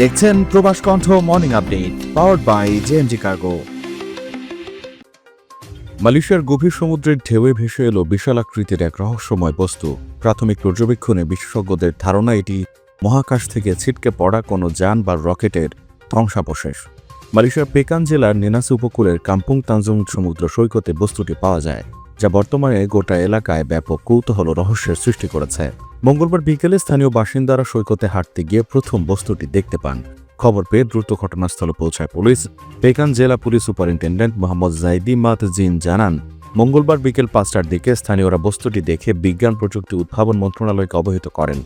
দেখছেন Probash Kantho morning update powered by JMG cargo. মালয়েশিয়ার গভীর সমুদ্রের ঢেউয়ে ভেসে এলো বিশাল আকৃতির এক রহস্যময় বস্তু। প্রাথমিক পর্যবেক্ষণে বিশেষজ্ঞদের ধারণা এটি মহাকাশ থেকে ছিটকে পড়া কোনো যান বা রকেটের ধ্বংসাবশেষ। মালয়েশিয়ার পেকান জেলার নেনাসি উপকূলের কাম্পুং তানজুং সমুদ্র সৈকতে বস্তুটি পাওয়া যায়, যা বর্তমানে গোটা এলাকায় ব্যাপক কৌতূহল ও রহস্যের সৃষ্টি করেছে। মঙ্গলবার বিকেলে স্থানীয় বাসিন্দারা সৈকতে হাঁটতে গিয়ে প্রথম বস্তুটি দেখতে পান। খবর পেয়ে দ্রুত ঘটনাস্থলে পৌঁছায় পুলিশ। পেকান জেলা পুলিশ সুপারিনটেন্ডেন্ট মোহাম্মদ জাইদি মাতজিন জানান, মঙ্গলবার বিকেল 5টার দিকে স্থানীয়রা বস্তুটি দেখে বিজ্ঞান প্রযুক্তি উদ্ভাবন মন্ত্রণালয়কে অবহিত করেন।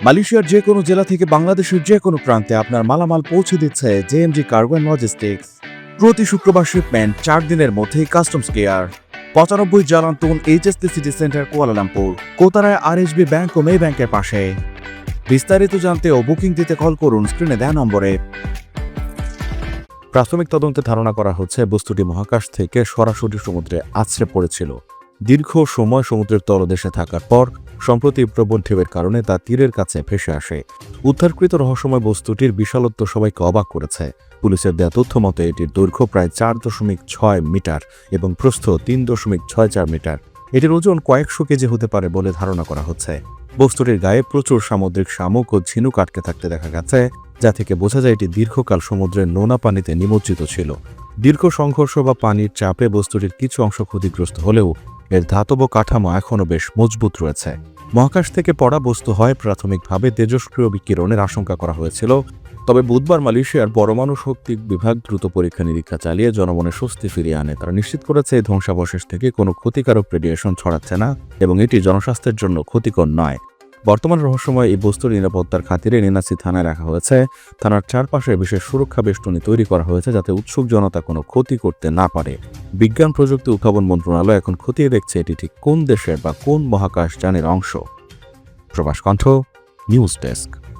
মালয়েশিয়ার যে কোনো জেলা থেকে বাংলাদেশের যে কোনো প্রান্তে আপনার মালামাল পৌঁছে দিচ্ছে জেএমজি কার্গো অ্যান্ড লজিস্টিক্স। প্রতি শুক্রবার শিপমেন্ট 4 দিনের মধ্যেই customs care. 95 Jalan Tun HST city centre Kuala Lumpur, কোতারায় আরএসবি ব্যাংক ও মে ব্যাংকের পাশে। বিস্তারিত জানতে ও বুকিং দিতে কল করুন স্ক্রিনে দেওয়া নম্বরে। প্রাথমিক তদন্তে ধারণা করা হচ্ছে বস্তুটি মহাকাশ থেকে সরাসরি সমুদ্রে আছড়ে পড়েছিল। দীর্ঘ সময় সমুদ্রের তলদেশে থাকার পর সম্প্রতি প্রবল ঢেউয়ের কারণে তা তীরের কাছে ভেসে আসে। উদ্ধারকৃত রহস্যময় বস্তুটির বিশালত্ব সবাইকে অবাক করেছে। পুলিশের দেয়া তথ্য মতে এটির দৈর্ঘ্য প্রায় 4.6 মিটার এবং প্রস্থ 3.64 মিটার। এটির ওজন কয়েকশো কেজি হতে পারে বলে ধারণা করা হচ্ছে। বস্তুটির গায়ে প্রচুর সামুদ্রিক শামুক ও ঝিনুক আটকে থাকতে দেখা গেছে, যা থেকে বোঝা যায় এটি দীর্ঘকাল সমুদ্রের নোনা পানিতে নিমজ্জিত ছিল। দীর্ঘ সংঘর্ষ বা পানির চাপে বস্তুটির কিছু অংশ ক্ষতিগ্রস্ত হলেও এর ধাতব কাঠামো এখনও বেশ মজবুত রয়েছে। মহাকাশ থেকে পড়া বস্তু হয় প্রাথমিকভাবে তেজস্ক্রিয় বিকিরণের আশঙ্কা করা হয়েছিল, তবে বুধবার মালয়েশিয়ার পরমাণু শক্তি বিভাগ দ্রুত পরীক্ষা নিরীক্ষা চালিয়ে জনমনে স্বস্তি ফিরিয়ে আনে। তারা নিশ্চিত করেছে এই ধ্বংসাবশেষ থেকে কোনো ক্ষতিকারক রেডিয়েশন ছড়াচ্ছে না এবং এটি জনস্বাস্থ্যের জন্য ক্ষতিকর নয়। বর্তমান রহস্যময় এই বস্তুর নিরাপত্তার খাতিরে নেনাসি থানায় রাখা হয়েছে। থানার চারপাশে বিশেষ সুরক্ষা বেষ্টনী তৈরি করা হয়েছে যাতে উৎসুক জনতা কোনো ক্ষতি করতে না পারে। বিজ্ঞান প্রযুক্তি উদ্ভাবন মন্ত্রণালয় এখন খতিয়ে দেখছে এটি ঠিক কোন দেশের বা কোন মহাকাশ যানের অংশ। প্রবাস কণ্ঠ নিউজ ডেস্ক।